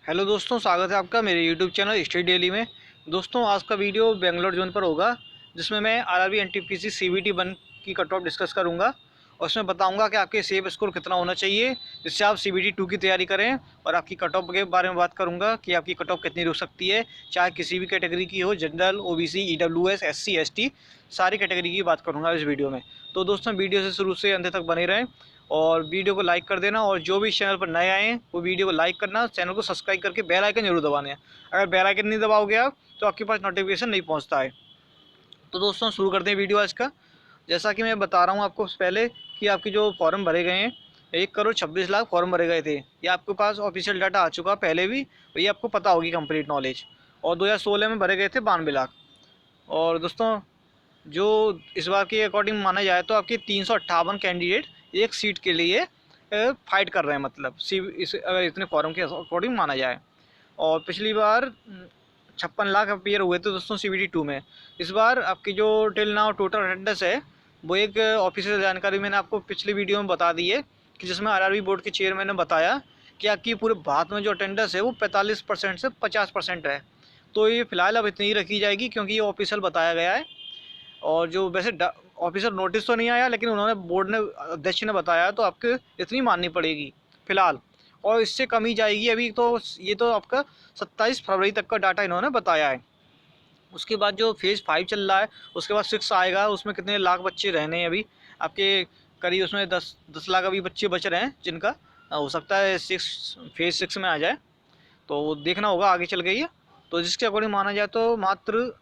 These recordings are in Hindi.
हेलो दोस्तों, स्वागत है आपका मेरे यूट्यूब चैनल स्टडी डेली में। दोस्तों, आज का वीडियो बेंगलोर जोन पर होगा, जिसमें मैं आरआरबी एनटीपीसी सीबीटी 1 की कट ऑफ डिस्कस करूंगा और उसमें बताऊंगा कि आपके सेफ स्कोर कितना होना चाहिए जिससे आप सीबीटी 2 की तैयारी करें। और आपकी कट ऑफ के बारे में बात करूंगा कि आपकी कट ऑफ कितनी रुक सकती है, चाहे किसी भी कैटेगरी की हो, general, OBC, EWS, SC, ST, सारी कैटेगरी की बात करूँगा इस वीडियो में। तो दोस्तों, वीडियो से शुरू से अंत तक बने रहें और वीडियो को लाइक कर देना। और जो भी इस चैनल पर नए आए हैं वो वीडियो को लाइक करना, चैनल को सब्सक्राइब करके बेल आइकन जरूर दबाना है। अगर बेल आइकन नहीं दबाओगे आप तो आपके पास नोटिफिकेशन नहीं पहुंचता है। तो दोस्तों, शुरू करते हैं वीडियो आज का। जैसा कि मैं बता रहा हूं आपको पहले कि आपके जो फॉर्म भरे गए हैं, 1,26,00,000 फॉर्म भरे गए थे। ये आपके पास ऑफिशियल डाटा आ चुका पहले भी, और ये आपको पता होगी कंप्लीट नॉलेज। और 2016 में भरे गए थे 92 लाख। और दोस्तों, जो इस बार के अकॉर्डिंग माना जाए तो आपके 358 कैंडिडेट एक सीट के लिए फाइट कर रहे हैं, मतलब अगर इतने फॉर्म के अकॉर्डिंग माना जाए। और पिछली बार 56 लाख अपियर हुए थे दोस्तों सीबीटी 2 में। इस बार आपकी जो टिल नाउ टोटल अटेंडेंस है वो एक ऑफिशियल जानकारी मैंने आपको पिछली वीडियो में बता दी है, कि जिसमें आरआरबी बोर्ड के चेयरमैन ने बताया कि आपकी पूरे भारत में जो अटेंडेंस है वो 45% से 50% है। तो ये फिलहाल अब इतनी ही रखी जाएगी, क्योंकि ये ऑफिशियल बताया गया है। और जो वैसे ऑफिसर नोटिस तो नहीं आया, लेकिन उन्होंने बोर्ड ने अध्यक्ष ने बताया, तो आपके इतनी माननी पड़ेगी फिलहाल। और इससे कम ही जाएगी अभी तो। ये तो आपका 27 फरवरी तक का डाटा इन्होंने बताया है। उसके बाद जो फेज़ 5 चल रहा है, उसके बाद 6 आएगा। उसमें कितने लाख बच्चे रहने हैं अभी आपके, करीब उसमें 10 लाख अभी बच्चे बच रहे हैं, जिनका हो सकता है फेज़ 6 में आ जाए। तो वो देखना होगा आगे चल गई है। तो जिसके अकॉर्डिंग माना जाए तो मात्र,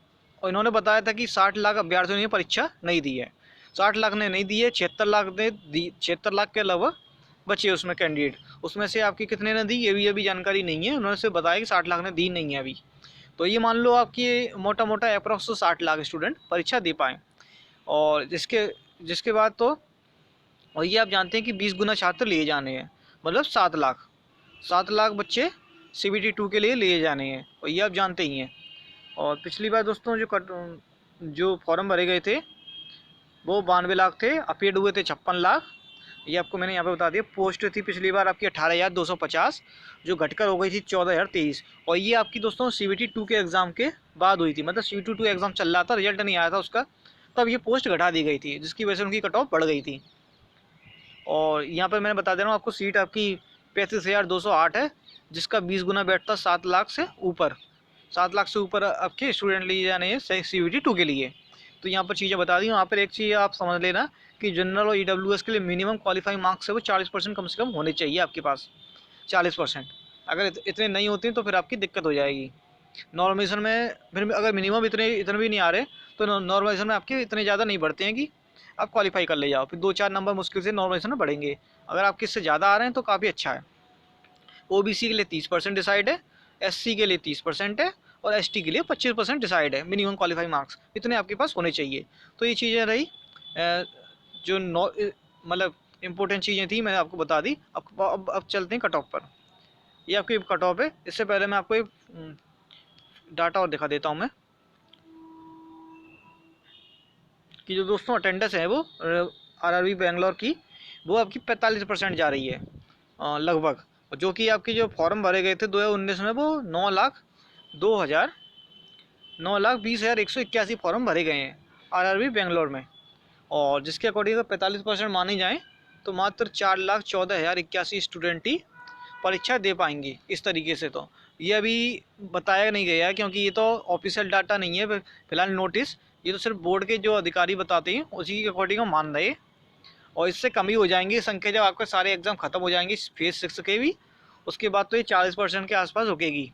और इन्होंने बताया था कि 60 लाख अभ्यर्थियों ने परीक्षा नहीं दी है। 60 लाख ने नहीं दी है, 76 लाख ने दी। 76 लाख के लगभग बचे उसमें कैंडिडेट। उसमें से आपकी कितने ने दी ये भी अभी जानकारी नहीं है। उन्होंने सिर्फ बताया कि 60 लाख ने दी नहीं है अभी। तो ये मान लो आपकी मोटा मोटा अप्रॉक्स 60 लाख स्टूडेंट परीक्षा दे पाएँ। और जिसके जिसके बाद तो, और ये आप जानते हैं कि 20 गुना छात्र लिए जाने हैं, मतलब 7 लाख। 7 लाख बच्चे सीबीटी 2 के लिए लिए जाने हैं, और ये आप जानते ही हैं। और पिछली बार दोस्तों जो फॉर्म भरे गए थे वो 92 लाख थे, अपेड हुए थे 56 लाख। ये आपको मैंने यहाँ पे बता दिया। पोस्ट थी पिछली बार आपकी 18,250, जो घटकर हो गई थी 14,023। और ये आपकी दोस्तों सीबीटी 2 के एग्ज़ाम के बाद हुई थी, मतलब सीबीटी 2 एग्ज़ाम चल रहा था, रिजल्ट नहीं आया था उसका, तब ये पोस्ट घटा दी गई थी, जिसकी वजह से उनकी कट ऑफ बढ़ गई थी। और यहाँ पर मैंने बता दे रहा हूँ आपको, सीट आपकी 35,208 है, जिसका 20 गुना बैठता 7 लाख से ऊपर। 7 लाख से ऊपर आपके स्टूडेंट लिए जाने हैं सीबीटी 2 के लिए। तो यहाँ पर चीज़ें बता दी हूँ। यहाँ पर एक चीज़ आप समझ लेना कि जनरल और ईडब्ल्यूएस के लिए मिनिमम क्वालिफाइंग मार्क्स है वो 40% कम से कम होने चाहिए आपके पास। 40%। अगर इतने नहीं होते तो फिर आपकी दिक्कत हो जाएगी। नॉर्मलाइजेशन में फिर अगर मिनिमम इतने भी नहीं आ रहे, तो नॉर्मलाइजेशन में आपके इतने ज़्यादा नहीं बढ़ते हैं कि आप क्वालिफाई कर ले जाओ। फिर 2-4 नंबर मुश्किल से नॉर्मलाइजेशन में बढ़ेंगे। अगर आपके इससे ज़्यादा आ रहे हैं तो काफ़ी अच्छा है। ओबीसी के लिए 30% डिसाइड है, एससी के लिए 30% है, और एसटी के लिए 25% डिसाइड है। मिनिमम क्वालिफाइंग मार्क्स इतने आपके पास होने चाहिए। तो ये चीज़ें रही जो मतलब इम्पोर्टेंट चीज़ें थी, मैंने आपको बता दी। अब चलते हैं कट ऑफ पर। ये आपकी कट ऑफ है। इससे पहले मैं आपको एक डाटा और दिखा देता हूँ मैं, कि जो दोस्तों अटेंडेंस है वो आरआरबी बेंगलोर की, वो आपकी 45% जा रही है लगभग। जो कि आपके जो फॉर्म भरे गए थे 2019 में, वो 9,20,181 फॉर्म भरे गए हैं आरआरबी बेंगलोर में। और जिसके अकॉर्डिंग अगर 45% मानी जाए तो मात्र 4,14,081 स्टूडेंट ही परीक्षा दे पाएंगी इस तरीके से। तो ये अभी बताया नहीं गया है, क्योंकि ये तो ऑफिशियल डाटा नहीं है फिलहाल, नोटिस। ये तो सिर्फ बोर्ड के जो अधिकारी बताते हैं उसी के अकॉर्डिंग हम मान रहे हैं। और इससे कम ही हो जाएंगी संख्या जब आपके सारे एग्जाम खत्म हो जाएंगे फेज 6 के भी। उसके बाद तो ये 40% के आसपास रुकेगी।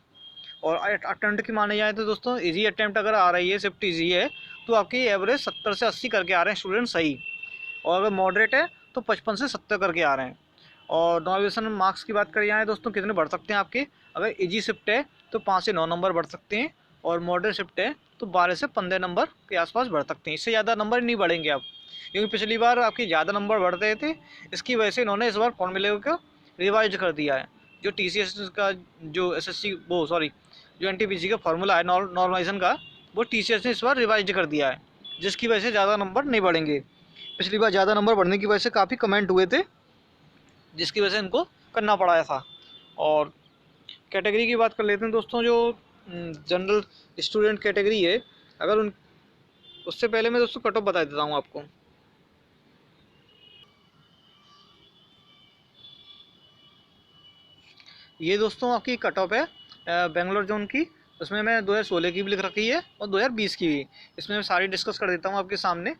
और अटेम्प्ट की माने जाए तो दोस्तों, इजी अटेम्प्ट अगर आ रही है, शिफ्ट इजी है, तो आपकी एवरेज 70 से 80 करके आ रहे हैं स्टूडेंट सही। और अगर मॉडरेट है तो 55 से 70 करके आ रहे हैं। और नॉर्मलाइजेशन मार्क्स की बात करी जाए दोस्तों, कितने बढ़ सकते हैं आपके, अगर इजी शिफ्ट है तो 5 से 9 नंबर बढ़ सकते हैं, और मॉडरेट शिफ्ट है तो 12 से 15 नंबर के आसपास बढ़ सकते हैं। इससे ज़्यादा नंबर नहीं बढ़ेंगे आप, क्योंकि पिछली बार आपके ज़्यादा नंबर बढ़ रहे थे। इसकी वजह से इन्होंने इस बार फॉर्मूले को रिवाइज कर दिया है। जो टीसीएस का, जो एसएससी, वो सॉरी, जो एनटीपीसी का फार्मूला है नॉर्मलाइजेशन का, वो टीसीएस ने इस बार रिवाइज कर दिया है, जिसकी वजह से ज़्यादा नंबर नहीं बढ़ेंगे। पिछली बार ज़्यादा नंबर बढ़ने की वजह से काफ़ी कमेंट हुए थे, जिसकी वजह से इनको करना पड़ा था। और कैटेगरी की बात कर लेते हैं दोस्तों। जो जनरल स्टूडेंट कैटेगरी है, अगर उन उससे पहले मैं दोस्तों कट ऑफ बता देता हूँ आपको। ये दोस्तों आपकी कट ऑफ है बेंगलोर जोन की। उसमें मैं 2016 की भी लिख रखी है और 2020 की भी। इसमें मैं सारी डिस्कस कर देता हूँ आपके सामने।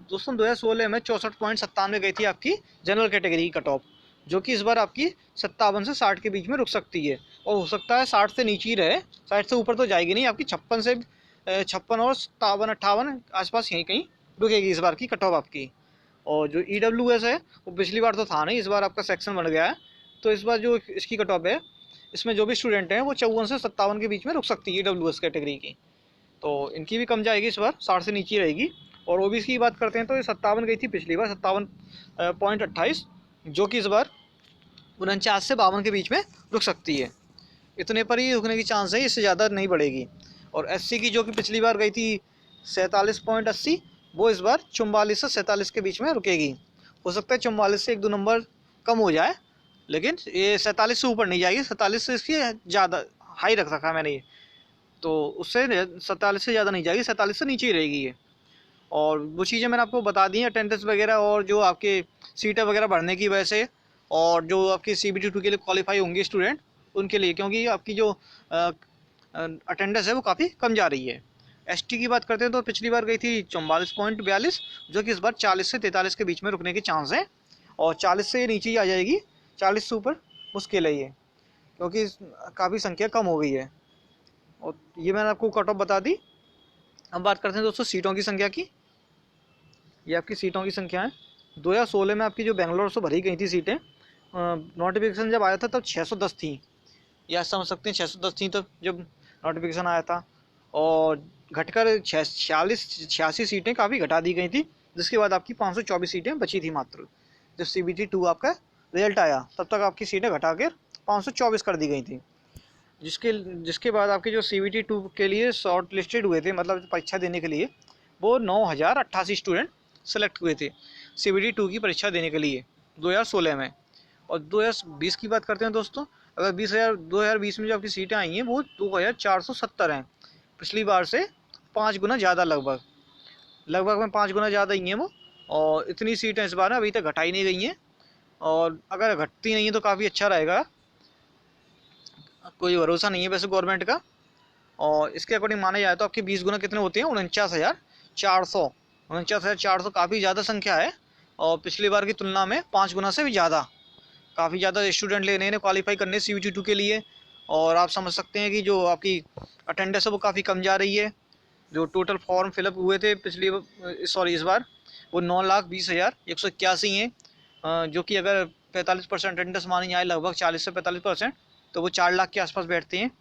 दोस्तों 2016 में 64.97 गई थी आपकी जनरल कैटेगरी की कट ऑफ, जो कि इस बार आपकी 57 से 60 के बीच में रुक सकती है। और हो सकता है 60 से नीचे ही रहे, 60 से ऊपर तो जाएगी नहीं आपकी। 56 और 57-58 आसपास यहीं कहीं रुकेगी इस बार की कट ऑफ आपकी। और जो EWS है वो पिछली बार तो था नहीं, इस बार आपका सेक्शन बन गया है। तो इस बार जो इसकी कट ऑफ है, इसमें जो भी स्टूडेंट हैं वो 54 से 57 के बीच में रुक सकती है EWS कैटेगरी की। तो इनकी भी कम जाएगी इस बार, 60 से नीचे रहेगी। और OBC की बात करते हैं तो ये 57 गई थी पिछली बार, 57.28, जो कि इस बार 49 से 52 के बीच में रुक सकती है। इतने पर ही रुकने की चांस है, इससे ज़्यादा नहीं बढ़ेगी। और SC की जो कि पिछली बार गई थी 47.80, वो इस बार 44 से 47 के बीच में रुकेगी। हो सकता है 44 से 1-2 नंबर कम हो जाए, लेकिन ये 47 से ऊपर नहीं जाएगी। 47 से इसकी ज़्यादा हाई रख रखा है मैंने ये, तो उससे 47 से ज़्यादा नहीं जाएगी, 47 से नीचे ही रहेगी ये। और वो चीज़ें मैंने आपको बता दी हैं, अटेंडेंस वगैरह और जो आपके सीटें वगैरह बढ़ने की वजह से, और जो आपकी CBT 2 के लिए क्वालिफाई होंगे स्टूडेंट उनके लिए, क्योंकि आपकी जो अटेंडेंस है वो काफ़ी कम जा रही है। ST की बात करते हैं तो पिछली बार गई थी 44.42, जो कि इस बार 40 से 43 के बीच में रुकने के चांस है। और 40 से नीचे ही आ जाएगी, 40 से ऊपर मुश्किल है ये, क्योंकि काफ़ी संख्या कम हो गई है। और ये मैंने आपको कट ऑफ बता दी। अब बात करते हैं दोस्तों सीटों की संख्या की। ये आपकी सीटों की संख्या है। 2016 में आपकी जो बेंगलोर से भरी गई थी सीटें, नोटिफिकेशन जब आया था तब 610 थी, या समझ सकते हैं 610 थी तब जब नोटिफिकेशन आया था। और घटकर 86 सीटें काफ़ी घटा दी गई थी, जिसके बाद आपकी 524 सीटें बची थी मात्र। जब CBT 2 आपका रिजल्ट आया तब तक आपकी सीटें घटा कर 524 कर दी गई थी। जिसके बाद आपके जो CBT 2 के लिए शॉर्ट लिस्टेड हुए थे, मतलब परीक्षा देने के लिए, वो 9088 स्टूडेंट सेलेक्ट हुए थे CBT 2 की परीक्षा देने के लिए 2016 में। और 2020 की बात करते हैं दोस्तों, अगर 2020 में जो आपकी सीटें आई हैं वो 2470 हैं, पिछली बार से 5 गुना ज़्यादा, लगभग में 5 गुना ज़्यादा ही हैं वो। और इतनी सीटें इस बार अभी तक घटाई नहीं गई हैं, और अगर घटती नहीं है तो काफ़ी अच्छा रहेगा। कोई भरोसा नहीं है वैसे गवर्नमेंट का। और इसके अकॉर्डिंग माना जाए तो आपके 20 गुना कितने होते हैं, 49,400। 49,400 काफ़ी ज़्यादा संख्या है, और पिछली बार की तुलना में 5 गुना से भी ज़्यादा, काफ़ी ज़्यादा स्टूडेंट लेने ने क्वालिफाई करने CBT 2 के लिए। और आप समझ सकते हैं कि जो आपकी अटेंडेंस है वो काफ़ी कम जा रही है। जो टोटल फॉर्म फिलअप हुए थे इस बार वो 9,20,181 हैं, जो कि अगर 45% अटेंडेंस मानी जाए, लगभग 40 से 45%, तो वो 4 लाख के आसपास बैठते हैं।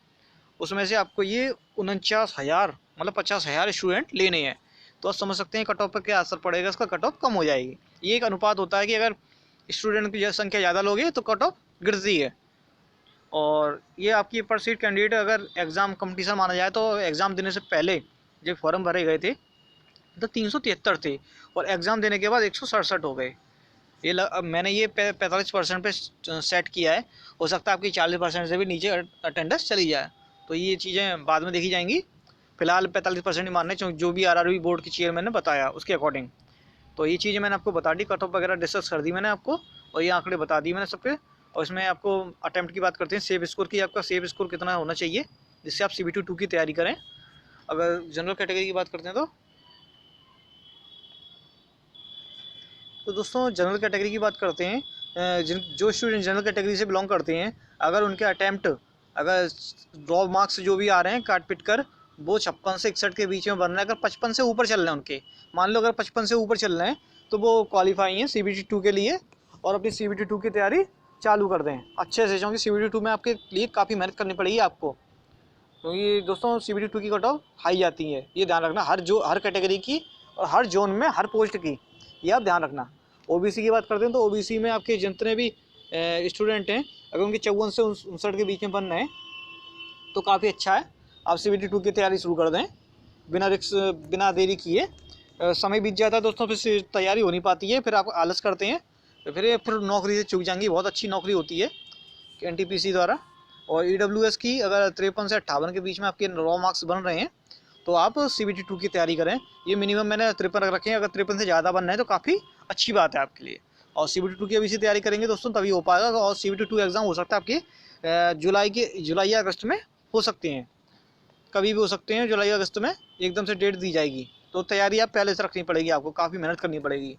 उसमें से आपको ये 49,000 मतलब 50,000 स्टूडेंट लेने हैं। तो आप समझ सकते हैं कट ऑफ पर क्या असर पड़ेगा, इसका कट ऑफ कम हो जाएगी। ये एक अनुपात होता है कि अगर स्टूडेंट की संख्या ज़्यादा लोगे तो कट ऑफ गिरती है। और ये आपकी पर सीट कैंडिडेट अगर एग्ज़ाम कंपटीशन माना जाए तो एग्ज़ाम देने से पहले जब फॉर्म भरे गए थे तो 373 थे, और एग्ज़ाम देने के बाद 167 हो गए। अब मैंने ये 45% पे सेट किया है, हो सकता है आपकी 40% से भी नीचे अटेंडेंस चली जाए। तो ये चीज़ें बाद में देखी जाएंगी, फिलहाल 45% ही मानने जो भी RRB बोर्ड के चेयरमैन ने बताया उसके अकॉर्डिंग। तो ये चीज़ें मैंने आपको बता दी, कट ऑफ वगैरह डिस्कस कर दी मैंने आपको, और ये आंकड़े बता दी मैंने सबके। और इसमें आपको अटैम्प्ट की बात करते हैं, सेफ स्कोर की, आपका सेफ स्कोर कितना होना चाहिए जिससे आप CBT 2 की तैयारी करें। अगर जनरल कैटेगरी की बात करते हैं तो दोस्तों जनरल कैटेगरी की बात करते हैं, जो स्टूडेंट जनरल कैटेगरी से बिलोंग करते हैं, अगर उनके अटैम्प्ट अगर रॉ मार्क्स जो भी आ रहे हैं काट पिट कर, वो 56 से 61 के बीच में बन रहा है, अगर 55 से ऊपर चल रहे हैं उनके, मान लो अगर 55 से ऊपर चल रहे हैं तो वो क्वालिफाई हैं CBT 2 के लिए, और अपनी CBT 2 की तैयारी चालू कर दें अच्छे से, क्योंकि CBT 2 में आपके लिए काफ़ी मेहनत करनी पड़ेगी आपको, क्योंकि दोस्तों CBT 2 की कट ऑफ हाई जाती है, ये ध्यान रखना। हर कैटेगरी की और हर जोन में हर पोस्ट की, ये आप ध्यान रखना। OBC की बात करते हैं तो OBC में आपके जितने भी स्टूडेंट हैं, अगर उनके 54 से 59 के बीच में बन रहे हैं तो काफ़ी अच्छा है। आप CBT 2 की तैयारी शुरू कर दें बिना देरी किए। समय बीत जाता है दोस्तों, फिर तैयारी हो नहीं पाती है, फिर आप आलस करते हैं, फिर नौकरी से चूक जाएंगी। बहुत अच्छी नौकरी होती है NTPC द्वारा, और EWS की अगर 53 से 58 के बीच में आपके रॉ मार्क्स बन रहे हैं तो आप CBT 2 की तैयारी करें। ये मिनिमम मैंने 53 रख रखे हैं, अगर 53 से ज़्यादा बनना है तो काफ़ी अच्छी बात है आपके लिए। और CBT 2 की अभी से तैयारी करेंगे दोस्तों तभी हो पाएगा। और CBT 2 एग्ज़ाम हो सकता है आपकी जुलाई या अगस्त में हो सकते हैं, कभी भी हो सकते हैं। जुलाई अगस्त में एकदम से डेट दी जाएगी, तो तैयारी आप पहले से रखनी पड़ेगी, आपको काफ़ी मेहनत करनी पड़ेगी।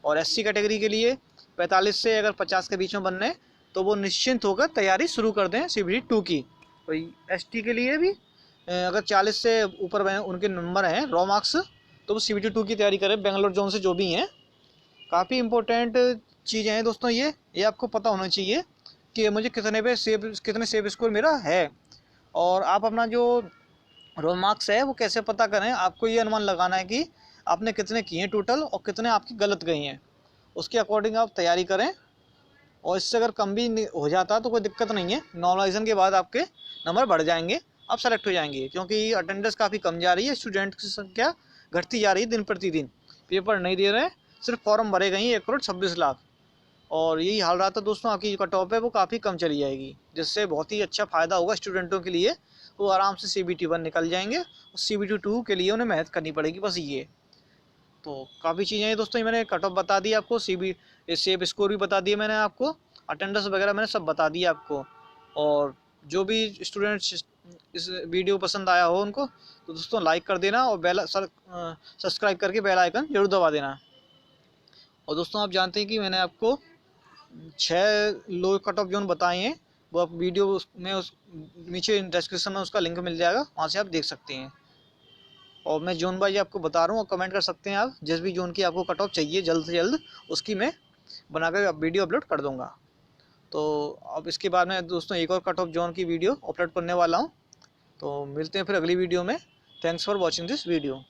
और SC कैटेगरी के लिए 45 से अगर 50 के बीच में बनने तो वो निश्चिंत होकर तैयारी शुरू कर दें CBT 2 की। तो ST के लिए भी अगर 40 से ऊपर उनके नंबर हैं रॉ मार्क्स तो वो CBT 2 की तैयारी करें, बेंगलोर जोन से जो भी हैं। काफ़ी इंपॉर्टेंट चीज़ें हैं दोस्तों ये आपको पता होना चाहिए कि मुझे कितने सेव स्कोर मेरा है। और आप अपना जो रॉ मार्क्स है वो कैसे पता करें, आपको ये अनुमान लगाना है कि आपने कितने किए हैं टोटल और कितने आपकी गलत गई हैं, उसके अकॉर्डिंग आप तैयारी करें। और इससे अगर कम भी हो जाता तो कोई दिक्कत नहीं है, नॉर्मलाइजेशन के बाद आपके नंबर बढ़ जाएंगे, आप सेलेक्ट हो जाएंगे। क्योंकि अटेंडेंस काफ़ी कम जा रही है, स्टूडेंट की संख्या घटती जा रही है दिन प्रतिदिन, पेपर नहीं दे रहे हैं, सिर्फ फॉर्म भरे गए हैं 1,26,00,000। और यही हाल रहा था दोस्तों, आपकी जो कट ऑफ है वो काफ़ी कम चली जाएगी, जिससे बहुत ही अच्छा फ़ायदा होगा स्टूडेंटों के लिए। वो आराम से CBT 1 निकल जाएंगे और CBT 2 के लिए उन्हें मेहनत करनी पड़ेगी, बस ये। तो काफ़ी चीज़ें हैं दोस्तों, मैंने कट ऑफ बता दी आपको, सेव स्कोर भी बता दिए मैंने आपको, अटेंडेंस वगैरह मैंने सब बता दिया आपको। और जो भी स्टूडेंट्स इस वीडियो पसंद आया हो उनको तो दोस्तों लाइक कर देना और सब्सक्राइब करके बेल आइकन जरूर दबा देना। और दोस्तों आप जानते हैं कि मैंने आपको 6 लो कट ऑफ जोन बताए हैं, वो आप वीडियो में उस नीचे डिस्क्रिप्शन में उसका लिंक मिल जाएगा, वहाँ से आप देख सकते हैं। और मैं जोन वाइज आपको बता रहा हूँ, और कमेंट कर सकते हैं आप जिस भी जोन की आपको कट ऑफ चाहिए जल्द से जल्द उसकी मैं बनाकर वीडियो अपलोड कर दूँगा। तो अब इसके बाद में दोस्तों एक और कट ऑफ जोन की वीडियो अपलोड करने वाला हूँ। तो मिलते हैं फिर अगली वीडियो में। Thanks for watching this video.